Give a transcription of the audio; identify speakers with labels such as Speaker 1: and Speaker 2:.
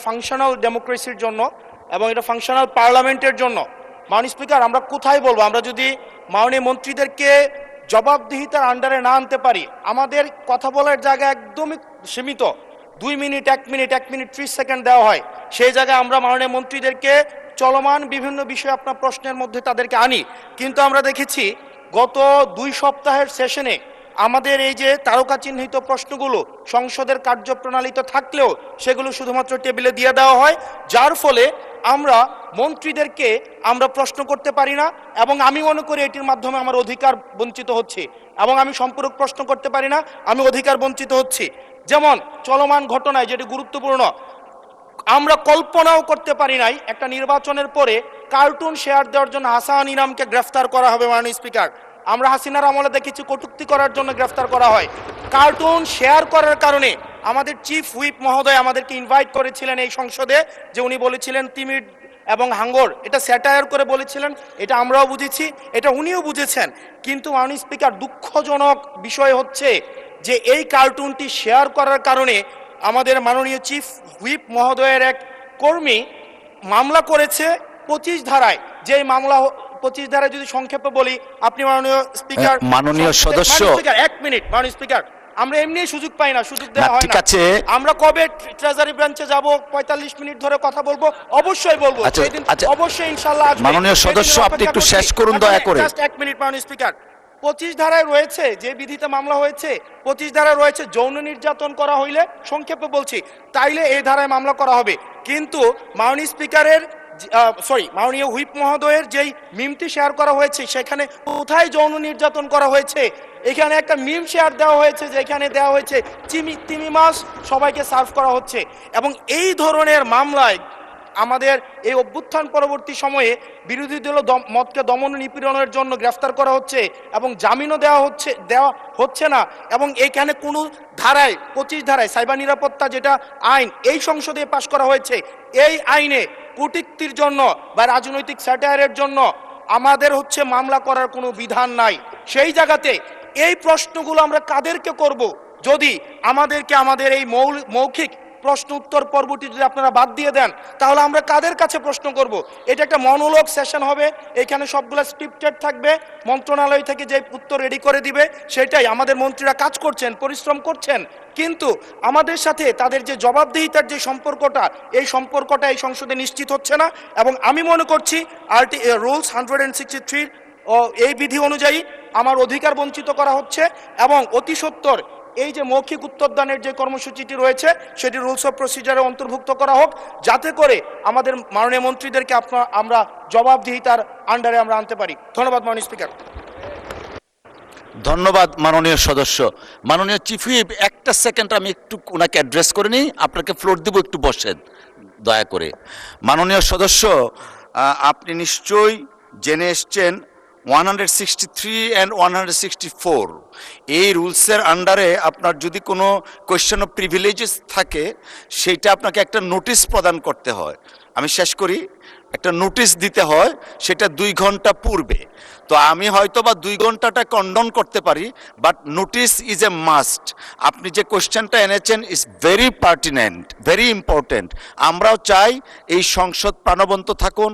Speaker 1: Functional ডেমোক্রেসির জন্য এবং এটা ফাংশনাল পার্লামেন্টের জন্য। মাননীয় স্পিকার, আমরা কোথায় বলবো? আমরা যদি মাননীয় মন্ত্রীদেরকে জবাবদিহিতার আন্ডারে না আনতে পারি, আমাদের কথা বলার জায়গা একদমই সীমিত, 2 মিনিট 1 মিনিট 1 মিনিট 30 সেকেন্ড দেওয়া হয়। সেই জায়গায় আমরা মাননীয় মন্ত্রীদেরকে চলমান বিভিন্ন বিষয়ে আপনার প্রশ্নের মধ্যে তাদেরকে আনি। কিন্তু আমরা দেখেছি গত 2 সপ্তাহের সেশনে আমাদের এই যে তারকা চিহ্নিত প্রশ্নগুলো সংসদের কার্যপ্রণালীতে থাকলেও সেগুলো শুধুমাত্র টেবিলে দিয়ে দেওয়া হয়, যার ফলে আমরা মন্ত্রীদেরকে আমরা প্রশ্ন করতে পারি না। এবং আমি মনে করি এটির মাধ্যমে আমার অধিকার বঞ্চিত হচ্ছে, এবং আমি সম্পূরক প্রশ্ন করতে পারি না, আমি অধিকার বঞ্চিত হচ্ছি। যেমন চলমান ঘটনায় যেটি গুরুত্বপূর্ণ, আমরা কল্পনাও করতে পারি নাই একটা নির্বাচনের পরে কার্টুন শেয়ার দেওয়ার জন্য হাসান ইনামকে গ্রেফতার করা হবে। মাননীয় স্পিকার, আমরা হাসিনার আমলে দেখেছি কটূক্তি করার জন্য গ্রেফতার করা হয়। কার্টুন শেয়ার করার কারণে আমাদের চিফ হুইপ মহোদয় আমাদেরকে ইনভাইট করেছিলেন এই সংসদে, যে উনি বলেছিলেন তিমির এবং হাঙ্গর, এটা স্যাটায়ার করে বলেছিলেন, এটা আমরাও বুঝেছি, এটা উনিও বুঝেছেন। কিন্তু মাননীয় স্পিকার, দুঃখজনক বিষয় হচ্ছে যে এই কার্টুনটি শেয়ার করার কারণে আমাদের মাননীয় চিফ হুইপ মহোদয়ের এক কর্মী মামলা করেছে 25 ধারায়। যেই মামলা 25 ধারায় যদি সংক্ষেপে বলি, আপনি মাননীয় স্পিকার,
Speaker 2: মাননীয় সদস্য,
Speaker 1: 1 মিনিট মাননীয় স্পিকার, আমরা এমনি সুযোগ পাই না, সুযোগ দেওয়া হয়
Speaker 2: ঠিক
Speaker 1: না।
Speaker 2: আছে,
Speaker 1: আমরা কবে ট্রেজারি ব্রাঞ্চে যাব, 45 মিনিট ধরে কথা বলবো, অবশ্যই বলবো, সেদিন অবশ্যই ইনশাআল্লাহ আসবে।
Speaker 2: মাননীয় সদস্য, আপনি একটু শেষ করুন দয়া করে।
Speaker 1: জাস্ট 1 মিনিট মাননীয় স্পিকার। 25 ধারায় রয়েছে, যে বিধিতে মামলা হয়েছে 25 ধারায় রয়েছে যৌন নির্যাতন করা হইলে, সংক্ষেপে বলছি, তাইলে এই ধারায় মামলা করা হবে। কিন্তু মাননীয় স্পিকারের মাননীয় হুইপ মহোদয়ের যেই মিমটি শেয়ার করা হয়েছে সেখানে কোথায় যৌন নির্যাতন করা হয়েছে? এখানে একটা মিম শেয়ার দেওয়া হয়েছে, যেখানে দেওয়া হয়েছে তিমি মাছ সবাইকে সার্ভ করা হচ্ছে। এবং এই ধরনের মামলায় আমাদের এই অভ্যুত্থান পরবর্তী সময়ে বিরোধী দল মতকে দমন নিপীড়নের জন্য গ্রেফতার করা হচ্ছে এবং জামিনও দেওয়া হচ্ছে না। এবং এইখানে কোনো ধারায় 25 ধারায় সাইবার নিরাপত্তা যেটা আইন এই সংসদে পাশ করা হয়েছে, এই আইনে কূটনীতির জন্য বা রাজনৈতিক স্যাটায়ারের জন্য আমাদের হচ্ছে মামলা করার কোনো বিধান নাই। সেই জায়গাতে এই প্রশ্নগুলো আমরা কাদেরকে করব? যদি আমাদেরকে আমাদের এই মৌখিক প্রশ্ন উত্তর পর্বটি যদি আপনারা বাদ দিয়ে দেন, তাহলে আমরা কাদের কাছে প্রশ্ন করব? এটা একটা মনোলগ সেশন হবে, এখানে সবগুলো স্ক্রিপ্টেড থাকবে, মন্ত্রণালয় থেকে যে উত্তর রেডি করে দিবে সেটাই। আমাদের মন্ত্রীরা কাজ করছেন, পরিশ্রম করছেন, কিন্তু আমাদের সাথে তাদের যে জবাবদিহিতার যে সম্পর্কটা, এই সম্পর্কটা এই সংসদে নিশ্চিত হচ্ছে না। এবং আমি মনে করছি রুলস 163 এই বিধি অনুযায়ী আমার অধিকার বঞ্চিত করা হচ্ছে, এবং অতি সত্বর এই যে মৌখিক উত্তরদানের যে কর্মসূচিটি রয়েছে সেটি রুলস অফ প্রসিজারে অন্তর্ভুক্ত করা হোক, যাতে করে আমাদের মাননীয় মন্ত্রীদেরকে আমরা জবাবদিহিতার আন্ডারে আমরা আনতে পারি। ধন্যবাদ মাননীয় স্পিকার।
Speaker 2: ধন্যবাদ মাননীয় সদস্য। মাননীয় চিফ হুইপ, একটা সেকেন্ড আমি একটু ওনাকে অ্যাড্রেস করে নিই, আপনাকে ফ্লোর দিব, একটু বসেন দয়া করে। মাননীয় সদস্য, আপনি নিশ্চয়ই জেনে এসছেন 163 and 164 এই রুলসের আন্ডারে আপনার যদি কোনো কোয়েশ্চেন অফ প্রিভিলেজেস থাকে, সেইটা আপনাকে একটা নোটিশ প্রদান করতে হয়। আমি শেষ করি, একটা নোটিশ দিতে হয়, সেটা 2 ঘন্টা পূর্বে। তো আমি হয়তো বা 2 ঘন্টাটা কন্ডন করতে পারি, but notice is a must. আপনি যে কোয়েশ্চেনটা এনেছেন is very pertinent, very important. আমরাও চাই এই সংসদ প্রাণবন্ত থাকুন,